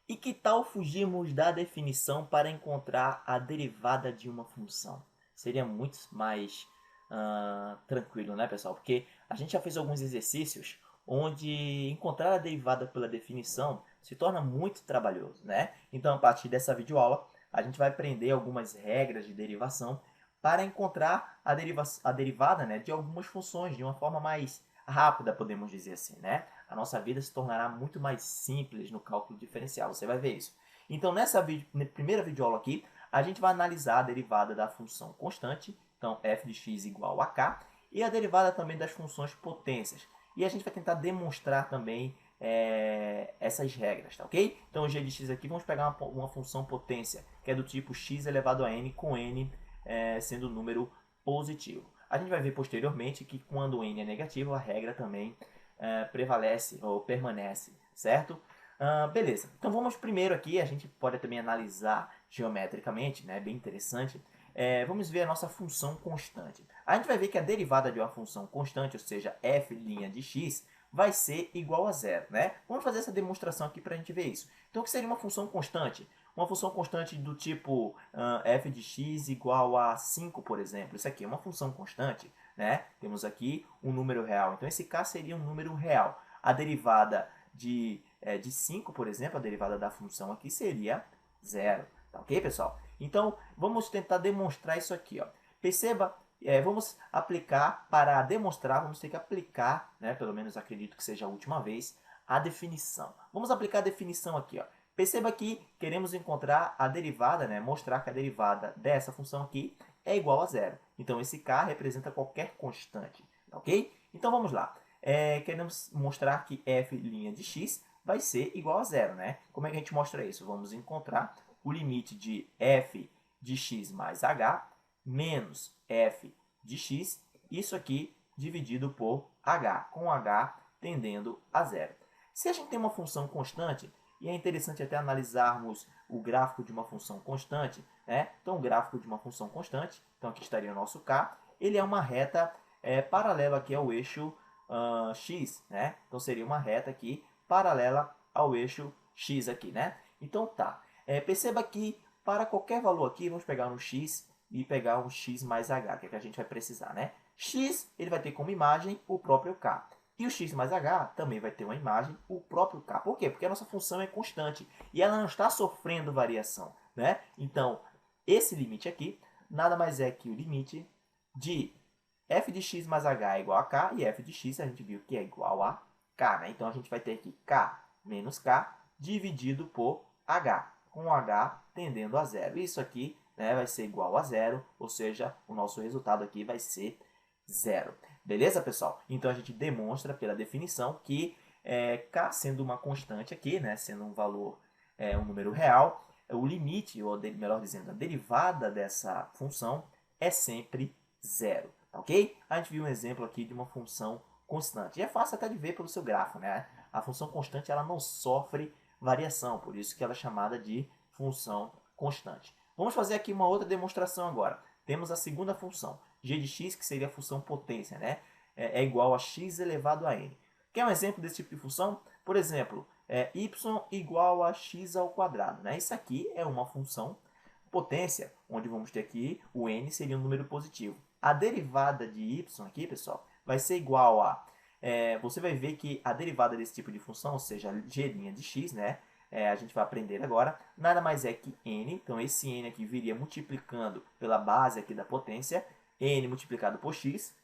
E que tal fugirmos da definição para encontrar a derivada de uma função? Seria muito mais tranquilo, né, pessoal? Porque a gente já fez alguns exercícios onde encontrar a derivada pela definição se torna muito trabalhoso, né? Então, a partir dessa videoaula, a gente vai aprender algumas regras de derivação para encontrar a derivada, né, de algumas funções de uma forma mais rápida, podemos dizer assim, né? A nossa vida se tornará muito mais simples no cálculo diferencial, você vai ver isso. Então, nessa primeira videoaula aqui, a gente vai analisar a derivada da função constante, então f de x igual a k, e a derivada também das funções potências. E a gente vai tentar demonstrar também essas regras, tá ok? Então, o g de x aqui, vamos pegar uma função potência, que é do tipo x elevado a n, com n sendo um número positivo. A gente vai ver posteriormente que quando n é negativo, a regra também prevalece ou permanece, certo? Beleza, então vamos primeiro aqui, a gente pode também analisar geometricamente, né, bem interessante. Vamos ver a nossa função constante. A gente vai ver que a derivada de uma função constante, ou seja, f' de x, vai ser igual a zero, né? Vamos fazer essa demonstração aqui para a gente ver isso. Então, o que seria uma função constante? Uma função constante do tipo f de x igual a 5, por exemplo. Isso aqui é uma função constante, né? Temos aqui um número real. Então, esse k seria um número real. A derivada de 5, por exemplo, a derivada da função aqui seria zero. Tá ok, pessoal? Então, vamos tentar demonstrar isso aqui. Ó. Perceba, vamos aplicar, para demonstrar, vamos ter que aplicar, né, pelo menos acredito que seja a última vez, a definição. Vamos aplicar a definição aqui. Ó. Perceba que queremos encontrar a derivada, né, mostrar que a derivada dessa função aqui é igual a zero. Então, esse k representa qualquer constante. Tá ok? Então, vamos lá. Queremos mostrar que f' de x vai ser igual a zero, né? Como é que a gente mostra isso? Vamos encontrar o limite de f de x mais h menos f de x, isso aqui dividido por h, com h tendendo a zero. Se a gente tem uma função constante, e é interessante até analisarmos o gráfico de uma função constante, né? Então, o gráfico de uma função constante, então aqui estaria o nosso k, ele é uma reta paralela aqui ao eixo x, né? Então, seria uma reta aqui paralela ao eixo x aqui, né? Então, tá. Perceba que para qualquer valor aqui, vamos pegar um x e pegar um x mais h, que é que a gente vai precisar, né? X, ele vai ter como imagem o próprio k. E o x mais h também vai ter uma imagem, o próprio k. Por quê? Porque a nossa função é constante e ela não está sofrendo variação, né? Então, esse limite aqui nada mais é que o limite de f de x mais h é igual a k, e f de x a gente viu que é igual a k, né? Então, a gente vai ter aqui k menos k dividido por h, com h tendendo a zero. Isso aqui, né, vai ser igual a zero, ou seja, o nosso resultado aqui vai ser zero. Beleza, pessoal? Então, a gente demonstra pela definição que k sendo uma constante aqui, né, sendo um valor, um número real, o limite, ou melhor dizendo, a derivada dessa função é sempre zero. Tá ok? A gente viu um exemplo aqui de uma função constante. E é fácil até de ver pelo seu gráfico, né? A função constante ela não sofre variação, por isso que ela é chamada de função constante. Vamos fazer aqui uma outra demonstração agora. Temos a segunda função, g de x, que seria a função potência, né? É igual a x elevado a n. Quer um exemplo desse tipo de função? Por exemplo, y igual a x ao quadrado. Né? Isso aqui é uma função potência, onde vamos ter aqui o n seria um número positivo. A derivada de y aqui, pessoal, vai ser igual a... você vai ver que a derivada desse tipo de função, ou seja, g' de x, né? A gente vai aprender agora, nada mais é que n. Então, esse n aqui viria multiplicando pela base aqui da potência, n multiplicado por x.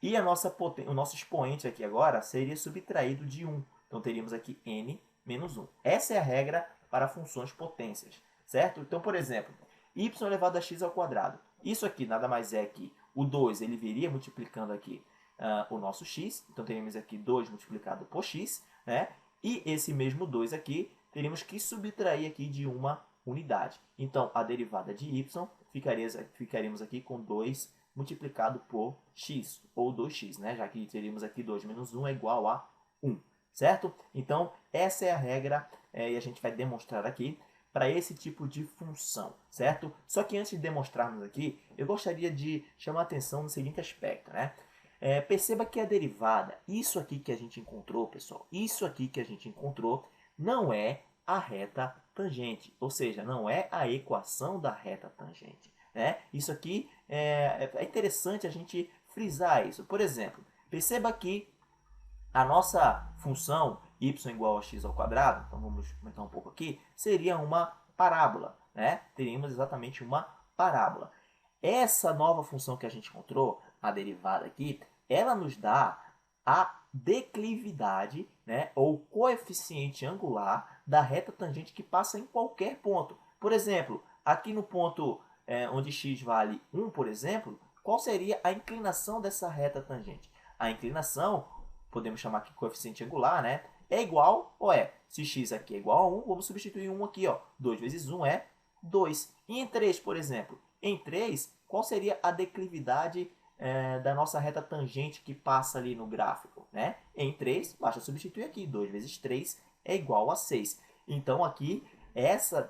E o nosso expoente aqui agora seria subtraído de 1. Então, teríamos aqui n menos 1. Essa é a regra para funções potências, certo? Então, por exemplo, y elevado a x ao quadrado. Isso aqui nada mais é que o 2 ele viria multiplicando aqui o nosso x. Então, teríamos aqui 2 multiplicado por x, né? E esse mesmo 2 aqui, teríamos que subtrair aqui de uma unidade. Então, a derivada de y ficaríamos aqui com 2 multiplicado por x, ou 2x, né? Já que teríamos aqui 2 menos 1 é igual a 1, certo? Então, essa é a regra e a gente vai demonstrar aqui para esse tipo de função, certo? Só que antes de demonstrarmos aqui, eu gostaria de chamar a atenção no seguinte aspecto, né? Perceba que a derivada, isso aqui que a gente encontrou, pessoal, isso aqui que a gente encontrou, não é a reta tangente, ou seja, não é a equação da reta tangente, né? Isso aqui é interessante a gente frisar isso. Por exemplo, perceba que a nossa função y igual a x ao quadrado, então vamos aumentar um pouco aqui, seria uma parábola, né? Teríamos exatamente uma parábola. Essa nova função que a gente encontrou, a derivada aqui, ela nos dá a declividade, né, ou coeficiente angular da reta tangente que passa em qualquer ponto. Por exemplo, aqui no ponto onde x vale 1, por exemplo, qual seria a inclinação dessa reta tangente? A inclinação, podemos chamar aqui coeficiente angular, né, é igual ou é? Se x aqui é igual a 1, vamos substituir 1 aqui, ó. 2 vezes 1 é 2. E em 3, por exemplo? Em 3, qual seria a declividade da nossa reta tangente que passa ali no gráfico, né? Em 3, basta substituir aqui. 2 vezes 3 é igual a 6. Então, aqui,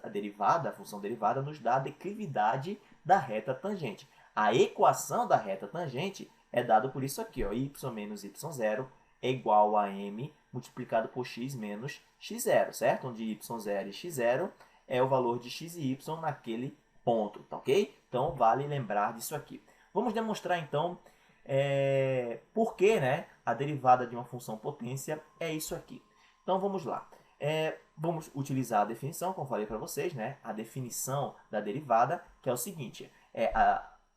a derivada, a função derivada, nos dá a declividade da reta tangente. A equação da reta tangente é dada por isso aqui, ó, y menos y0 é igual a m multiplicado por x menos x0, certo? Onde y0 e x0 é o valor de x e y naquele ponto, tá ok? Então, vale lembrar disso aqui. Vamos demonstrar, então, por que, né, a derivada de uma função potência é isso aqui. Então, vamos lá. Vamos utilizar a definição, como falei para vocês, né? A definição da derivada, que é o seguinte.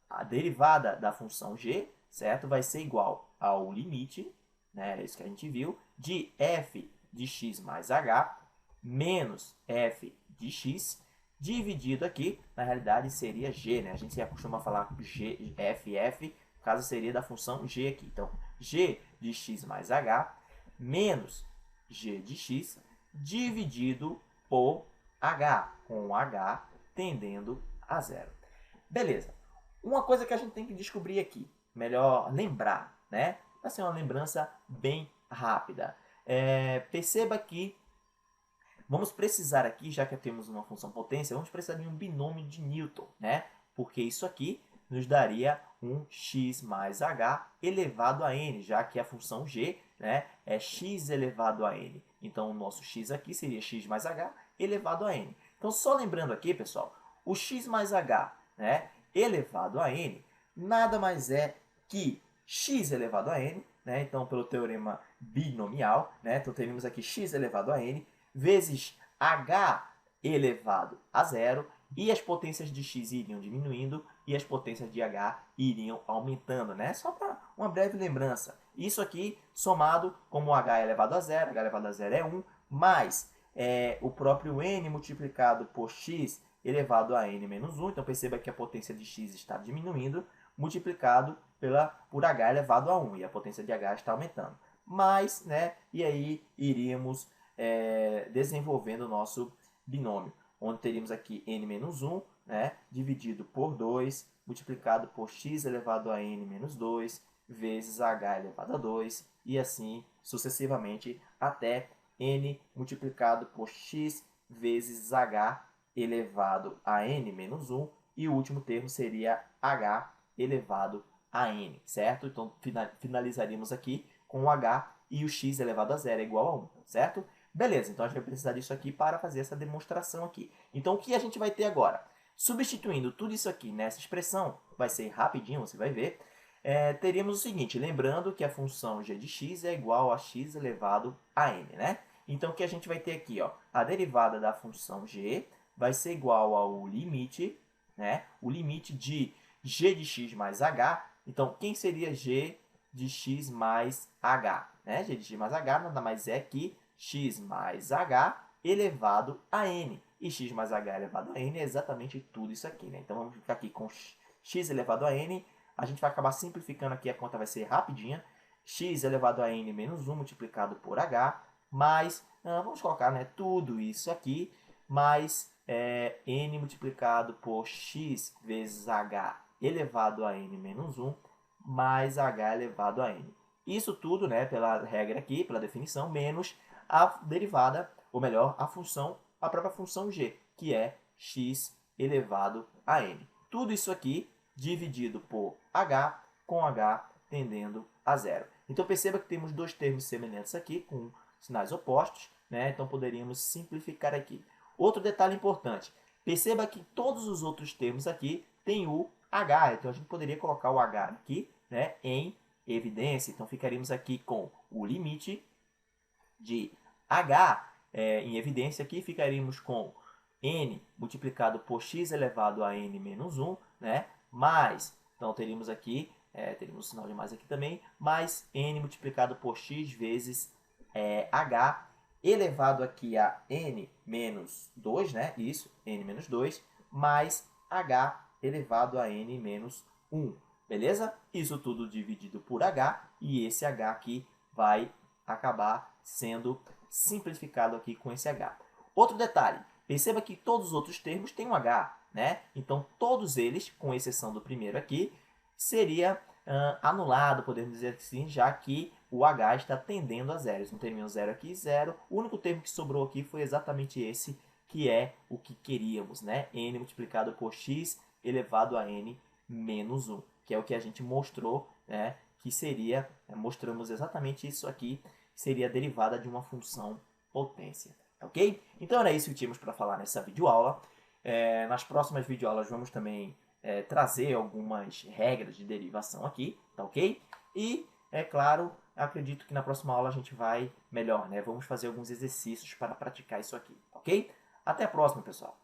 A derivada da função g, certo? Vai ser igual ao limite, né? É isso que a gente viu, de f de x mais h menos f de x, dividido aqui, na realidade seria g, né? A gente acostuma falar g, f, no caso seria da função g aqui. Então, g de x mais h menos g de x dividido por h, com h tendendo a zero. Beleza. Uma coisa que a gente tem que descobrir aqui, melhor lembrar, né? Vai ser uma lembrança bem rápida. Perceba que vamos precisar aqui, já que temos uma função potência, vamos precisar de um binômio de Newton, né? Porque isso aqui nos daria um x mais h elevado a n, já que a função g, né, é x elevado a n. Então, o nosso x aqui seria x mais h elevado a n. Então, só lembrando aqui, pessoal, o x mais h, né, elevado a n, nada mais é que x elevado a n, né? Então, pelo teorema binomial, né, então teríamos aqui x elevado a n, vezes h elevado a zero, e as potências de x iriam diminuindo e as potências de h iriam aumentando, né? Só para uma breve lembrança. Isso aqui somado como h elevado a zero, h elevado a zero é 1, mais o próprio n multiplicado por x elevado a n menos 1, então perceba que a potência de x está diminuindo, multiplicado por h elevado a 1, e a potência de h está aumentando. Mas, né, e aí iríamos desenvolvendo o nosso binômio, onde teríamos aqui n menos 1, né, dividido por 2, multiplicado por x elevado a n menos 2, vezes h elevado a 2, e assim sucessivamente até n multiplicado por x vezes h elevado a n menos 1, e o último termo seria h elevado a n, certo? Então, finalizaríamos aqui com o h e o x elevado a zero é igual a 1, certo? Beleza, então a gente vai precisar disso aqui para fazer essa demonstração aqui. Então, o que a gente vai ter agora? Substituindo tudo isso aqui nessa expressão, vai ser rapidinho, você vai ver, teríamos o seguinte, lembrando que a função g de x é igual a x elevado a n, né? Então, o que a gente vai ter aqui, ó, a derivada da função g vai ser igual ao limite, né? O limite de g de x mais h. Então, quem seria g de x mais h? Né? G de x mais h nada mais é que x mais h elevado a n. E x mais h elevado a n é exatamente tudo isso aqui, né? Então, vamos ficar aqui com x elevado a n. A gente vai acabar simplificando aqui, a conta vai ser rapidinha. X elevado a n menos 1 multiplicado por h, mais, vamos colocar, né, tudo isso aqui, mais n multiplicado por x vezes h elevado a n menos 1, mais h elevado a n. Isso tudo, né, pela regra aqui, pela definição, menos a derivada, ou melhor, a própria função g, que é x elevado a n. Tudo isso aqui dividido por h, com h tendendo a zero. Então, perceba que temos dois termos semelhantes aqui, com sinais opostos, né? Então poderíamos simplificar aqui. Outro detalhe importante, perceba que todos os outros termos aqui têm o H, então a gente poderia colocar o H aqui, né, em evidência. Então ficaríamos aqui com o limite de H em evidência aqui, ficaríamos com n multiplicado por x elevado a n menos 1, né, mais, então teríamos aqui, teríamos um sinal de mais aqui também, mais n multiplicado por x vezes h elevado aqui a n menos 2, né, isso, n menos 2, mais h elevado a n menos 1, beleza? Isso tudo dividido por h, e esse h aqui vai acabar sendo simplificado aqui com esse h. Outro detalhe, perceba que todos os outros termos têm um h, né? Então, todos eles, com exceção do primeiro aqui, seria anulado, podemos dizer assim, já que o h está tendendo a zero. Um terminho zero aqui, zero. O único termo que sobrou aqui foi exatamente esse, que é o que queríamos, né? N multiplicado por x elevado a n menos 1, que é o que a gente mostrou, né? Que seria, mostramos exatamente isso aqui, seria a derivada de uma função potência, ok? Então era isso que tínhamos para falar nessa videoaula. Nas próximas videoaulas vamos também trazer algumas regras de derivação aqui, tá ok? E, é claro, acredito que na próxima aula a gente vai melhor, né? Vamos fazer alguns exercícios para praticar isso aqui, ok? Até a próxima, pessoal!